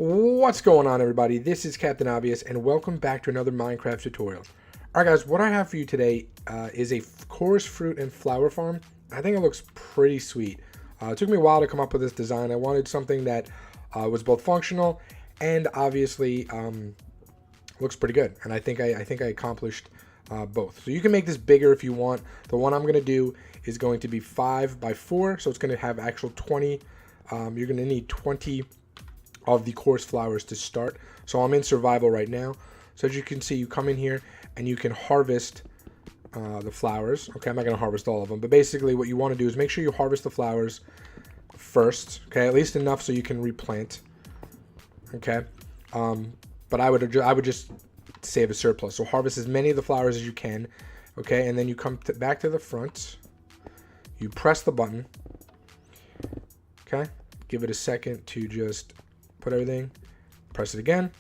What's going on, everybody? This is Captain Obvious, and welcome back to another Minecraft tutorial. Alright guys, what I have for you today is a chorus fruit and flower farm. I think it looks pretty sweet. It took me a while to come up with this design. I wanted something that was both functional and obviously looks pretty good. And I think I accomplished both. So you can make this bigger if you want. The one I'm going to do is going to be 5 by 4, so it's going to have actual 20. You're going to need 20 of the coarse flowers to start. So I'm in survival right now. So as you can see, you come in here and you can harvest the flowers. Okay, I'm not going to harvest all of them, but basically what you want to do is make sure you harvest the flowers first. Okay, at least enough so you can replant. Okay, but I would just save a surplus. So harvest as many of the flowers as you can. Okay, and then you come back to the front. You press the button. Okay, give it a second to just put everything, press it again,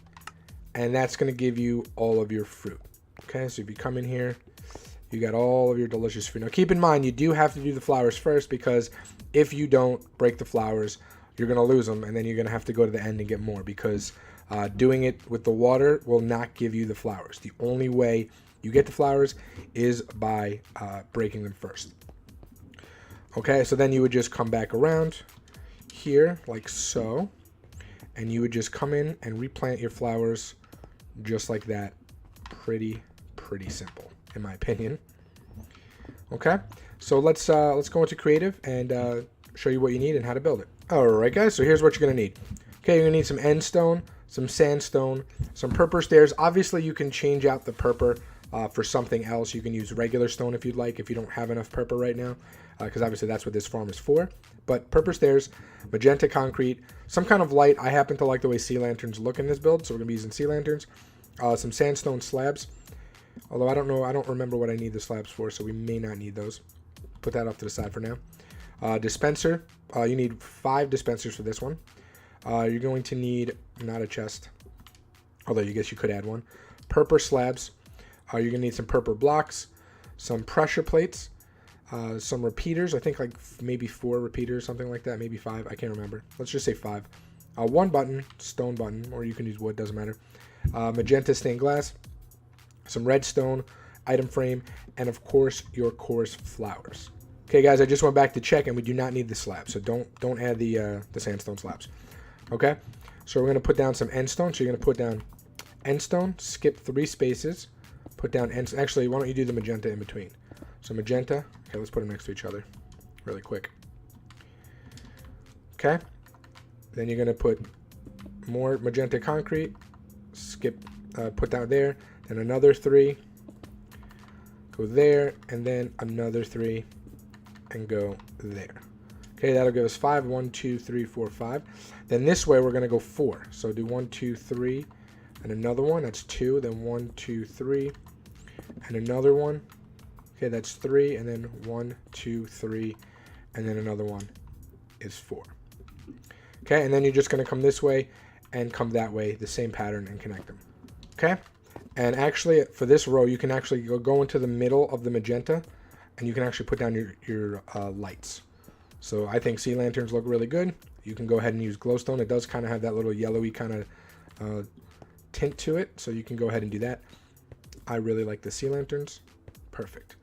and that's going to give you all of your fruit. Okay, so if you come in here, you got all of your delicious fruit. Now keep in mind, you do have to do the flowers first, because if you don't break the flowers, you're going to lose them, and then you're going to have to go to the end and get more, because doing it with the water will not give you the flowers. The only way you get the flowers is by breaking them first. Okay, so then you would just come back around here like so, and you would just come in and replant your flowers just like that. Pretty simple, in my opinion. Okay, so let's go into creative and show you what you need and how to build it. All right, guys. So here's what you're gonna need. Okay, you're gonna need some end stone, some sandstone, some purple stairs. Obviously, you can change out the purple for something else. You can use regular stone if you'd like, if you don't have enough purple right now, because obviously that's what this farm is for. But purple stairs, magenta concrete, some kind of light. I happen to like the way sea lanterns look in this build, so we're gonna be using sea lanterns. Some sandstone slabs, although I don't remember what I need the slabs for, so we may not need those. Put that off to the side for now. Dispenser, you need 5 dispensers for this one. You're going to need, not a chest, although you guess you could add one. Purple slabs. You're gonna need some purple blocks, some pressure plates, some repeaters. I think like maybe 4 repeaters, something like that, maybe 5. I can't remember. Let's just say 5. 1 button, stone button, or you can use wood, doesn't matter. Magenta stained glass, some redstone, item frame, and of course your coarse flowers. Okay, guys, I just went back to check, and we do not need the slabs, so don't add the sandstone slabs. Okay, so we're gonna put down some end stone. So you're gonna put down end stone, skip 3 spaces, put down end. Actually, why don't you do the magenta in between? So magenta. Okay, let's put them next to each other really quick. Okay, then you're gonna put more magenta concrete, skip, put down there, then another 3, go there, and then another 3, and go there. Okay, that'll give us 5. 1, 2, 3, 4, 5. Then this way we're gonna go 4. So do 1, 2, 3, and another one. That's 2. Then 1, 2, 3, and another one. Okay, that's 3, and then 1, 2, 3, and then another one is 4. Okay, and then you're just gonna come this way and come that way, the same pattern, and connect them. Okay, and actually for this row, you can actually go into the middle of the magenta, and you can actually put down your lights. So I think sea lanterns look really good. You can go ahead and use glowstone. It does kind of have that little yellowy kind of tint to it, so you can go ahead and do that. I really like the sea lanterns. Perfect.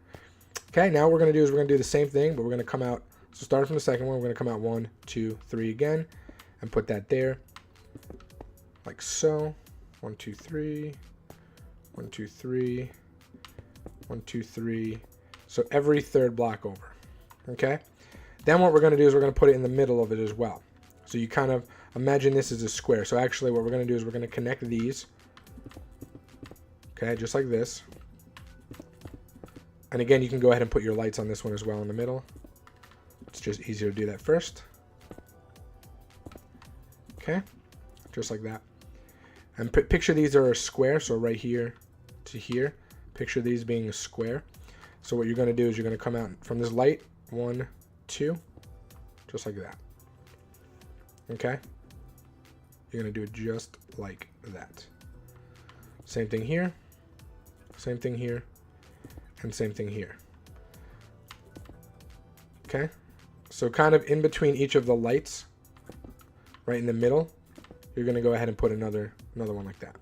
Okay, now what we're going to do is we're going to do the same thing, but we're going to come out. So starting from the second one, we're going to come out 1, 2, 3 again, and put that there, like so. 1, 2, 3, 1, 2, 3, 1, 2, 3. So every 3rd block over. Okay. Then what we're going to do is we're going to put it in the middle of it as well. So you kind of imagine this is a square. So actually what we're going to do is we're going to connect these. Okay, just like this. And again, you can go ahead and put your lights on this one as well in the middle. It's just easier to do that first. Okay, just like that. And picture these are a square, so right here to here. Picture these being a square. So what you're going to do is you're going to come out from this light, 1, 2, just like that. Okay? You're going to do it just like that. Same thing here, same thing here, and same thing here. Okay? So kind of in between each of the lights, right in the middle, you're going to go ahead and put another one like that.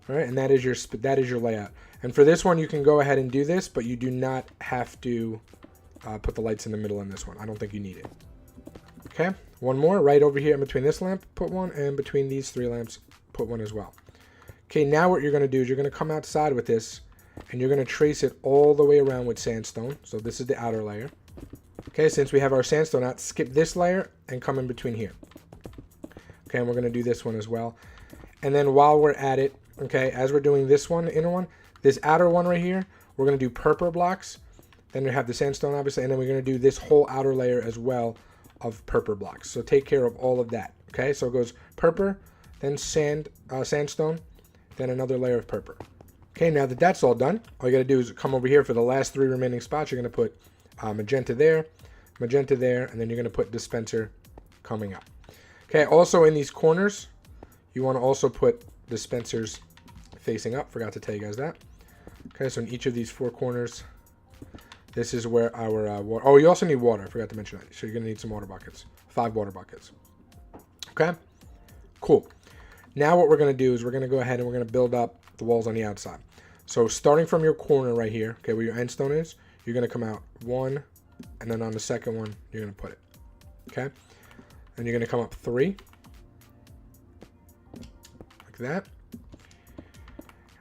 All right, and that is your layout. And for this one, you can go ahead and do this, but you do not have to put the lights in the middle in this one. I don't think you need it. Okay, one more right over here in between this lamp, put one, and between these 3 lamps, put one as well. Okay, now what you're going to do is you're going to come outside with this, and you're going to trace it all the way around with sandstone. So this is the outer layer. Okay, since we have our sandstone out, skip this layer and come in between here. Okay, and we're going to do this one as well. And then while we're at it, okay, as we're doing this one, the inner one, this outer one right here, we're going to do purple blocks. Then we have the sandstone, obviously, and then we're going to do this whole outer layer as well of purple blocks. So take care of all of that. Okay, so it goes purple, then sandstone, then another layer of purple. Okay, now that that's all done, all you got to do is come over here for the last 3 remaining spots. You're going to put magenta there, and then you're going to put dispenser coming up. Okay, also in these corners, you want to also put dispensers facing up. Forgot to tell you guys that. Okay, so in each of these 4 corners, this is where our water. Oh, you also need water. I forgot to mention that. So you're going to need some water buckets. 5 water buckets. Okay, cool. Now what we're going to do is we're going to go ahead and we're going to build up the walls on the outside. So starting from your corner right here, okay, where your end stone is, you're going to come out 1, and then on the second one, you're going to put it. Okay, and you're going to come up 3. Like that.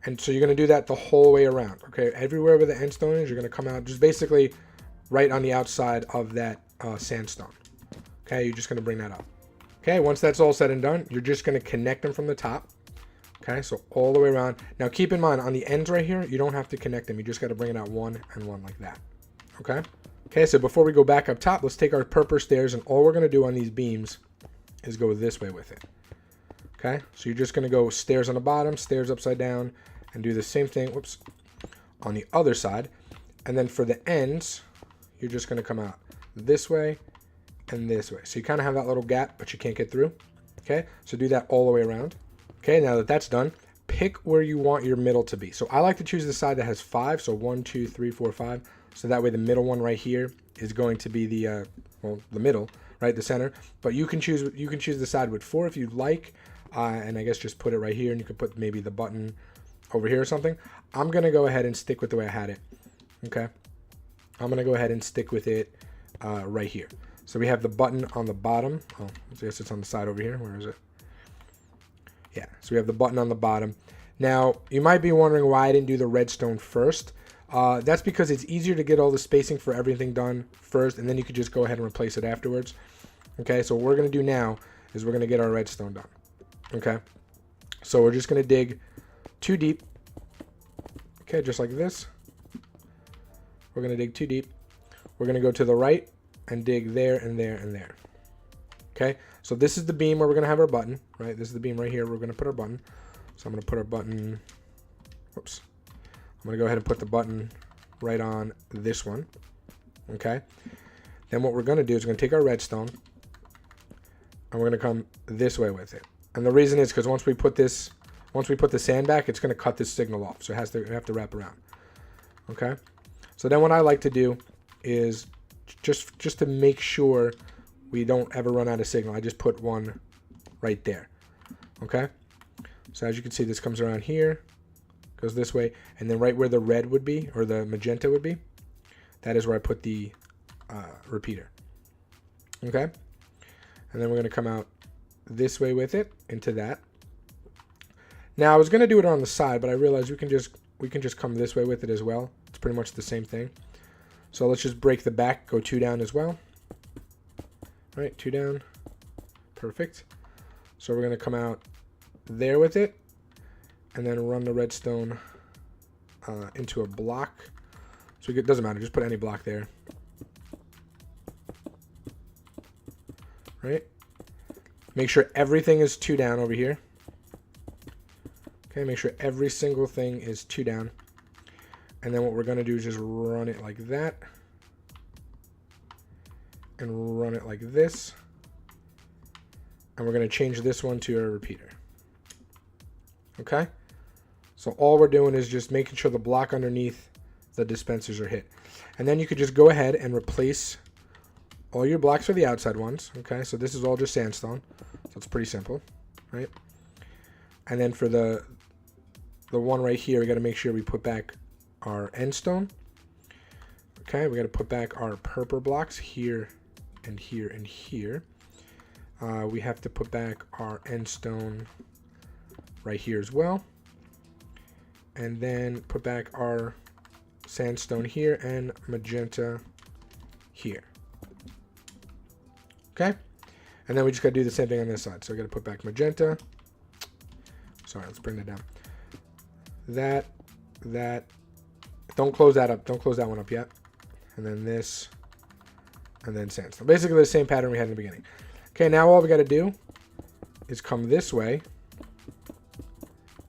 And so you're going to do that the whole way around. Okay, everywhere where the end stone is, you're going to come out just basically right on the outside of that sandstone. Okay, you're just going to bring that up. Okay, once that's all said and done, you're just going to connect them from the top. Okay, so all the way around. Now keep in mind, on the ends right here, you don't have to connect them. You just got to bring it out 1 and 1 like that. Okay? Okay, so before we go back up top, let's take our purple stairs, and all we're going to do on these beams is go this way with it. Okay, so you're just going to go stairs on the bottom, stairs upside down, and do the same thing, whoops, on the other side. And then for the ends, you're just going to come out this way and this way. So you kind of have that little gap, but you can't get through. Okay, so do that all the way around. Okay, now that that's done, pick where you want your middle to be. So I like to choose the side that has 5. So 1, 2, 3, 4, 5. So that way the middle one right here is going to be the the middle, right, the center. But you can choose the side with 4 if you'd like, and I guess just put it right here, and you could put maybe the button over here or something. I'm gonna go ahead and stick with the way I had it. Okay, I'm gonna go ahead and stick with it right here. So we have the button on the bottom. Oh, I guess it's on the side over here. Where is it? Yeah, so we have the button on the bottom. Now, you might be wondering why I didn't do the redstone first. That's because it's easier to get all the spacing for everything done first, and then you could just go ahead and replace it afterwards. Okay, so what we're going to do now is we're going to get our redstone done. Okay, so we're just going to dig 2 deep. Okay, just like this. We're going to dig 2 deep. We're going to go to the right and dig there and there and there. Okay, so this is the beam where we're going to have our button, right? This is the beam right here. We're going to put our button. So I'm going to put our button, whoops. I'm going to go ahead and put the button right on this one. Okay, then what we're going to do is we're going to take our redstone and we're going to come this way with it. And the reason is because once we put the sand back, it's going to cut this signal off. So we have to wrap around. Okay, so then what I like to do is just to make sure we don't ever run out of signal, I just put one right there. Okay, so as you can see, this comes around here, goes this way, and then right where the red would be, or the magenta would be, that is where I put the repeater. Okay, and then we're going to come out this way with it into that. Now I was going to do it on the side, but I realized we can just come this way with it as well. It's pretty much the same thing. So let's just break the back, go 2 down as well. Right, 2 down, perfect. So we're going to come out there with it, and then run the redstone into a block. So it doesn't matter, just put any block there. Right? Make sure everything is 2 down over here. Okay, make sure every single thing is 2 down. And then what we're going to do is just run it like that. And run it like this. And we're going to change this one to a repeater. Okay? So all we're doing is just making sure the block underneath the dispensers are hit. And then you could just go ahead and replace all your blocks for the outside ones. Okay, so this is all just sandstone. So it's pretty simple, right? And then for the one right here, we got to make sure we put back our end stone. Okay, we got to put back our purple blocks here and here and here. We have to put back our end stone right here as well. And then put back our sandstone here and magenta here. Okay, and then we just got to do the same thing on this side. So we got to put back magenta. Sorry, let's bring that down. That. Don't close that up. Don't close that one up yet. And then this, and then sandstone. Basically the same pattern we had in the beginning. Okay, now all we got to do is come this way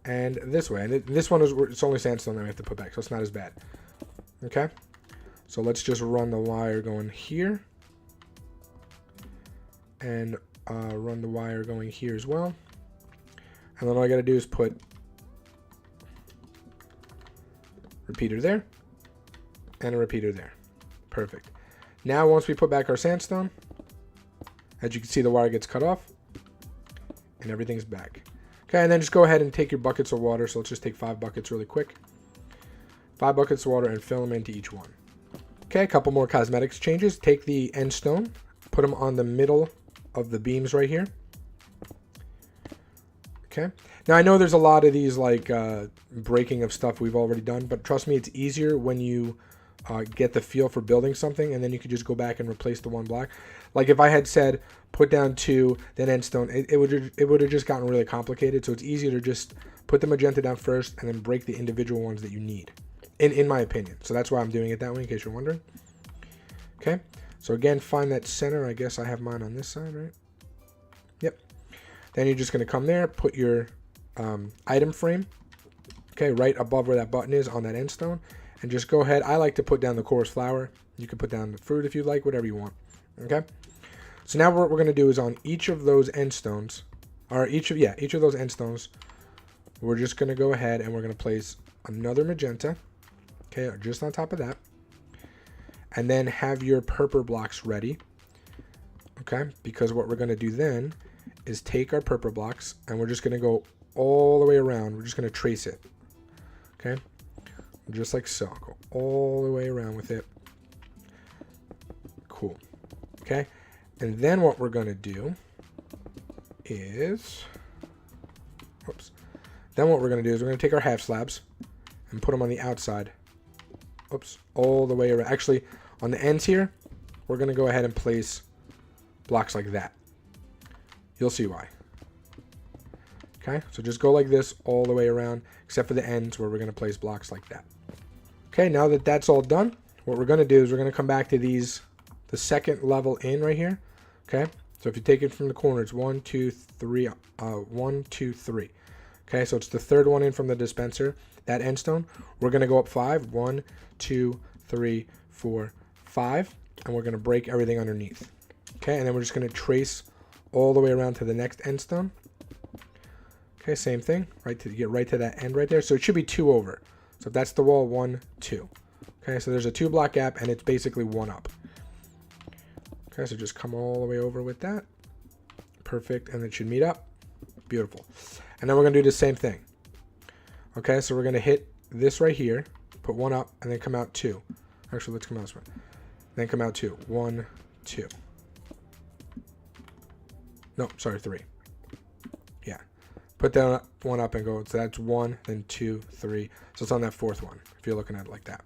and this way. And this one is, it's only sandstone that we have to put back, so it's not as bad. Okay, so let's just run the wire going here and run the wire going here as well. And then all I got to do is put repeater there and a repeater there. Perfect. Now once we put back our sandstone, as you can see, the wire gets cut off and everything's back. Okay, and then just go ahead and take your buckets of water. So let's just take 5 buckets really quick. 5 buckets of water and fill them into each one. Okay, a couple more cosmetics changes. Take the end stone, put them on the middle of the beams right here. Okay, now I know there's a lot of these like breaking of stuff we've already done, but trust me, it's easier when you get the feel for building something, and then you could just go back and replace the one block. Like if I had said put down 2, then end stone, it would have just gotten really complicated. So it's easier to just put the magenta down first and then break the individual ones that you need, in my opinion. So that's why I'm doing it that way, in case you're wondering. Okay, so again, find that center. I guess I have mine on this side, right? Yep. Then you're just going to come there, put your item frame, okay, right above where that button is on that end stone, and just go ahead. I like to put down the chorus flower. You can put down the fruit if you like, whatever you want. Okay. So now what we're going to do is on each of those end stones, or each of those end stones, we're just going to go ahead and we're going to place another magenta, okay, just on top of that, and then have your purple blocks ready, okay, because what we're going to do then is take our purple blocks and we're just going to go all the way around. We're just going to trace it, okay, just like so. Go all the way around with it. Cool. Okay, and then what we're going to do is, then what we're going to do is we're going to take our half slabs and put them on the outside, all the way around. Actually, on the ends here, we're going to go ahead and place blocks like that. You'll see why. Okay, so just go like this all the way around, except for the ends where we're going to place blocks like that. Okay, now that that's all done, what we're going to do is we're going to come back to these, the second level in right here. Okay, so if you take it from the corner, it's 1, 2, 3, 1, 2, 3. Okay, so it's the third one in from the dispenser, that end stone. We're going to go up 5, 1, 2, 3, 4, 5, and we're going to break everything underneath. Okay, and then we're just going to trace all the way around to the next end stone. Okay, same thing, right, to get right to that end right there. So it should be 2 over. So if that's the wall, 1, 2. Okay, so there's a 2 block gap and it's basically 1 up. Okay, so just come all the way over with that. Perfect, and it should meet up. Beautiful. And then we're gonna do the same thing. Okay, so we're gonna hit this right here, put 1 up, and then come out 2. Actually, let's come out this way. Then come out 2. 1, 2. No, sorry, 3. Yeah. Put that 1 up and go. So that's 1, then 2, 3. So it's on that 4th one, if you're looking at it like that.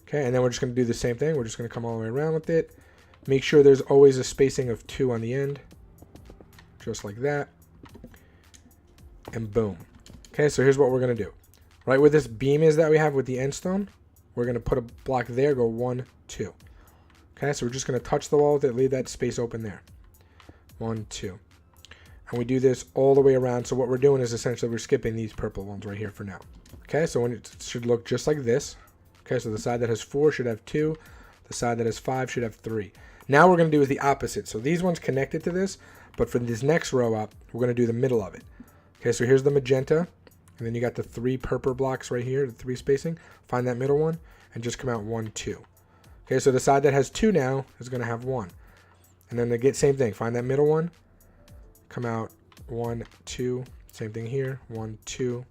Okay, and then we're just going to do the same thing. We're just going to come all the way around with it. Make sure there's always a spacing of 2 on the end. Just like that. And boom. Okay, so here's what we're going to do. Right where this beam is that we have with the end stone, we're going to put a block there, go 1, 2. Okay, so we're just going to touch the wall with it, leave that space open there. 1, 2. And we do this all the way around. So what we're doing is essentially we're skipping these purple ones right here for now. Okay, so when it should look just like this. Okay, so the side that has 4 should have 2. The side that has 5 should have 3. Now what we're going to do is the opposite. So these ones connected to this, but for this next row up, we're going to do the middle of it. Okay, so here's the magenta, and then you got the 3 purple blocks right here, the 3 spacing. Find that middle one, and just come out 1, 2. Okay, so the side that has 2 now is going to have 1. And then they get same thing. Find that middle one, come out 1, 2, same thing here, 1, 2.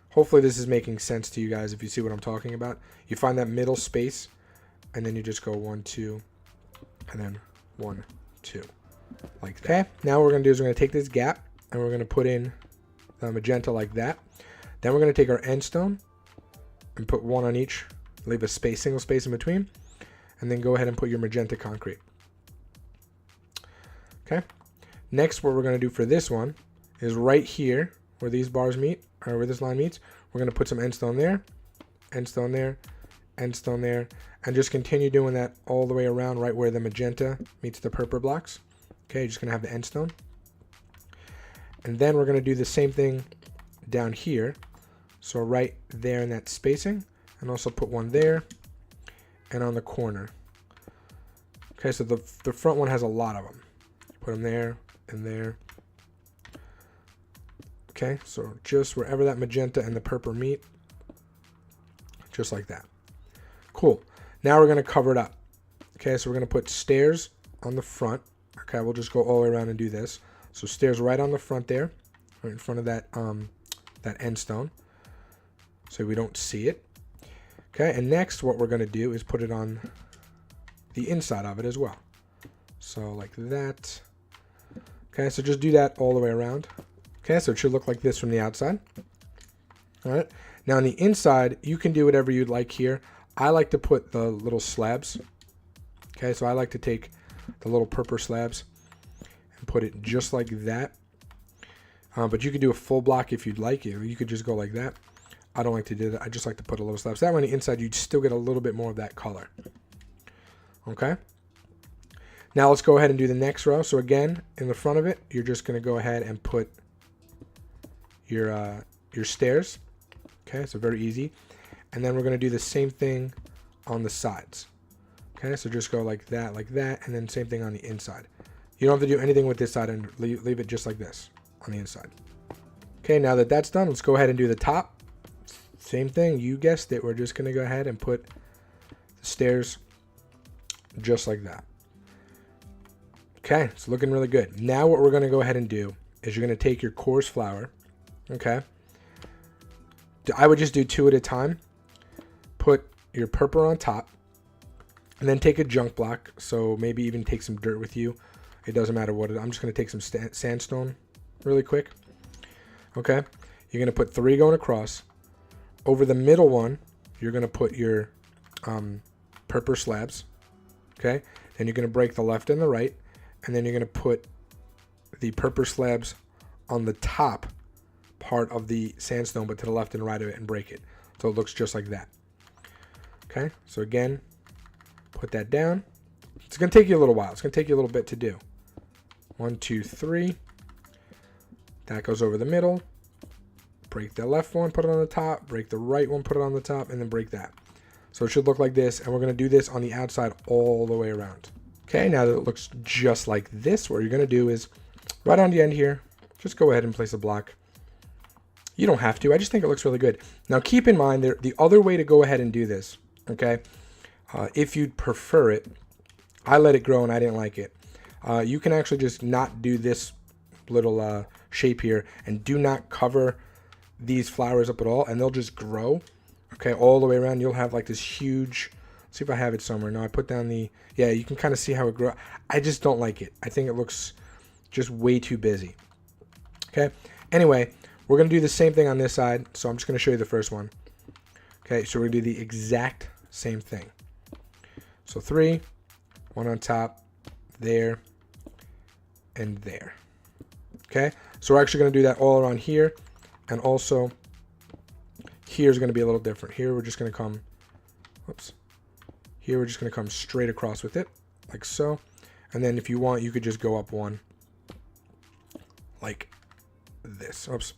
Hopefully this is making sense to you guys if you see what I'm talking about. You find that middle space, and then you just go 1, 2, and then 1, 2, like that. Okay, now what we're going to do is we're going to take this gap, and we're going to put in the magenta like that. Then we're going to take our end stone and put one on each, leave a space, single space in between, and then go ahead and put your magenta concrete. Okay, next what we're going to do for this one is right here where these bars meet, or where this line meets, we're going to put some end stone there, end stone there, end stone there, and just continue doing that all the way around right where the magenta meets the purple blocks. Okay, you're just going to have the end stone. And then we're going to do the same thing down here. So right there in that spacing, and also put one there and on the corner. Okay, so the front one has a lot of them. Put them there and there. Okay, so just wherever that magenta and the purple meet, just like that. Cool. Now we're going to cover it up. Okay, so we're going to put stairs on the front. Okay, we'll just go all the way around and do this. So stairs right on the front there, right in front of that that end stone, so we don't see it. Okay, and next what we're going to do is put it on the inside of it as well. So like that. Okay, so just do that all the way around. Okay, so it should look like this from the outside. All right, now on the inside, you can do whatever you'd like here. I like to put the little slabs. Okay, so I like to take the little purple slabs and put it just like that. But you could do a full block if you'd like it. You could just go like that. I don't like to do that. I just like to put a little slabs. That way on the inside, you'd still get a little bit more of that color. Okay. Now let's go ahead and do the next row. So again, in the front of it, you're just going to go ahead and put your stairs. Okay, so very easy. And then we're going to do the same thing on the sides. Okay, so just go like that, and then same thing on the inside. You don't have to do anything with this side, and leave it just like this on the inside. Okay, now that that's done, let's go ahead and do the top. Same thing, you guessed it. We're just going to go ahead and put the stairs just like that. Okay, it's looking really good. Now what we're going to go ahead and do is you're going to take your coarse flour. Okay, I would just do 2 at a time. Put your purple on top, and then take a junk block. So maybe even take some dirt with you. It doesn't matter what it is. I'm just going to take some sandstone really quick. Okay, you're going to put 3 going across. Over the middle one, you're going to put your purple slabs. Okay, then you're going to break the left and the right, and then you're going to put the purple slabs on the top part of the sandstone, but to the left and right of it, and break it so it looks just like that. Okay, so again, put that down. It's going to take you a little while. It's going to take you a little bit to do. 1, 2, 3. That goes over the middle. Break the left one, put it on the top. Break the right one, put it on the top, and then break that. So it should look like this, and we're going to do this on the outside all the way around. Okay, now that it looks just like this, what you're going to do is right on the end here, just go ahead and place a block. You don't have to. I just think it looks really good. Now keep in mind, the other way to go ahead and do this, okay, if you'd prefer it, I let it grow and I didn't like it. You can actually just not do this little shape here and do not cover these flowers up at all, and they'll just grow, okay, all the way around. You'll have like this huge, let's see if I have it somewhere. No, I put down the, yeah, you can kind of see how it grows. I just don't like it. I think it looks just way too busy. Okay, anyway, we're going to do the same thing on this side, so I'm just going to show you the first one. Okay, so we're going to do the exact same thing. So 3, 1 on top, there, and there. Okay, so we're actually going to do that all around here, and also here's going to be a little different. Here we're just going to come, whoops, here we're just going to come straight across with it, like so. And then if you want, you could just go up one, like this. Oops.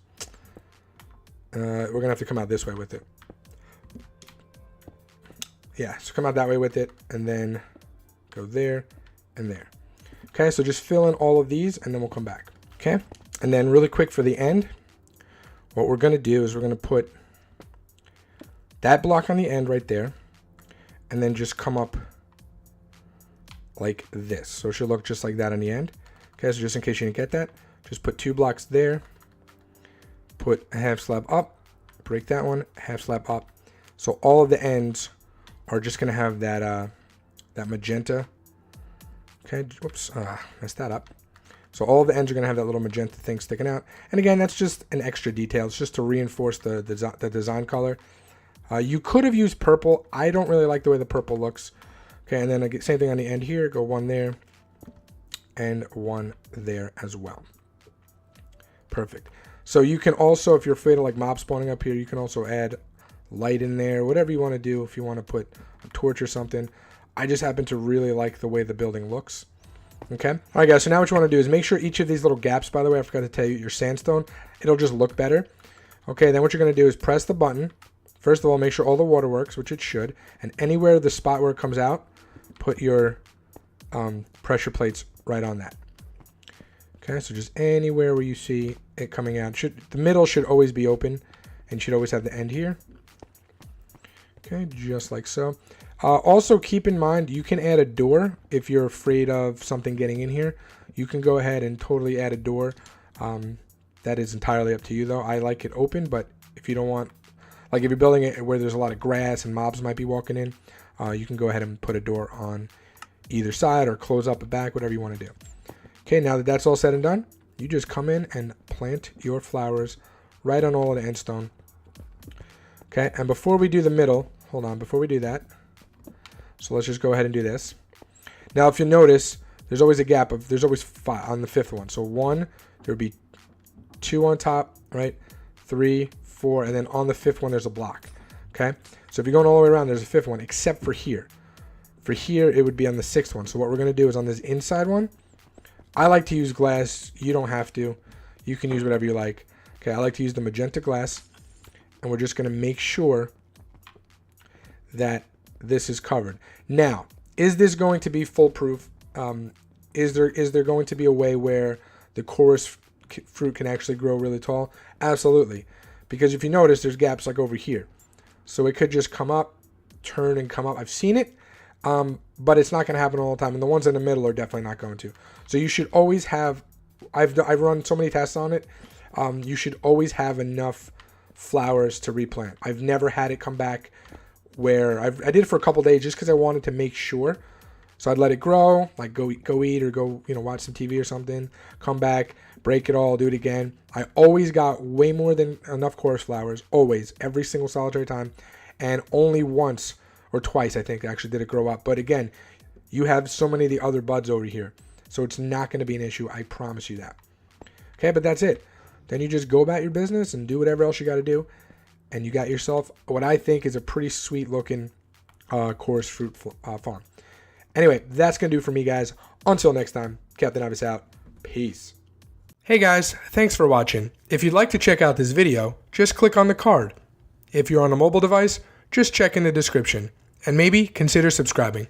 We're going to have to come out this way with it. Yeah, so come out that way with it, and then go there and there. Okay, so just fill in all of these, and then we'll come back. Okay, and then really quick for the end, what we're going to do is we're going to put that block on the end right there, and then just come up like this. So it should look just like that on the end. Okay, so just in case you didn't get that, just put 2 blocks there. Put a half slab up. Break that one, half slab up. So all of the ends are just going to have that that magenta. Okay, whoops, messed that up. So all of the ends are going to have that little magenta thing sticking out. And again, that's just an extra detail. It's just to reinforce the design color. You could have used purple. I don't really like the way the purple looks. Okay, and then same thing on the end here. Go 1 there and 1 there as well. Perfect. So you can also, if you're afraid of like mob spawning up here, you can also add light in there, whatever you want to do. If you want to put a torch or something. I just happen to really like the way the building looks. Okay. All right, guys. So now what you want to do is make sure each of these little gaps, by the way, I forgot to tell you, your sandstone, it'll just look better. Okay. Then what you're going to do is press the button. First of all, make sure all the water works, which it should. And anywhere the spot where it comes out, put your pressure plates right on that. Okay. So just anywhere where you see it coming out, the middle should always be open and should always have the end here. Okay. Just like so. Also, keep in mind, you can add a door if you're afraid of something getting in here. You can go ahead and totally add a door. That is entirely up to you, though. I like it open, but if you don't want, like if you're building it where there's a lot of grass and mobs might be walking in, you can go ahead and put a door on either side or close up the back, whatever you want to do. Okay, now that that's all said and done, you just come in and plant your flowers right on all of the end stone. Okay, and before we do the middle, hold on, before we do that, so let's just go ahead and do this. Now, if you notice, there's always a gap of, there's always 5 on the 5th one. So 1, there would be 2 on top, right? 3, 4, and then on the 5th one, there's a block. Okay. So if you're going all the way around, there's a 5th one, except for here. For here, it would be on the 6th one. So what we're going to do is on this inside one, I like to use glass. You don't have to. You can use whatever you like. Okay. I like to use the magenta glass, and we're just going to make sure that this is covered. Now, is this going to be foolproof? Is there going to be a way where the chorus fruit can actually grow really tall? Absolutely. Because if you notice, there's gaps like over here. So it could just come up, turn and come up. I've seen it, but it's not going to happen all the time. And the ones in the middle are definitely not going to. So you should always have, I've run so many tests on it. You should always have enough flowers to replant. I've never had it come back where I did it for a couple days just because I wanted to make sure. So I'd let it grow, like go eat or go, watch some TV or something, come back, break it all, do it again. I always got way more than enough chorus flowers, always, every single solitary time. And only once or twice, I think, actually did it grow up. But again, you have so many of the other buds over here. So it's not going to be an issue. I promise you that. Okay, but that's it. Then you just go about your business and do whatever else you got to do. And you got yourself what I think is a pretty sweet looking chorus fruit farm. Anyway, that's going to do it for me, guys. Until next time, Captain Obvious out. Peace. Hey guys, thanks for watching. If you'd like to check out this video, just click on the card. If you're on a mobile device, just check in the description. And maybe consider subscribing.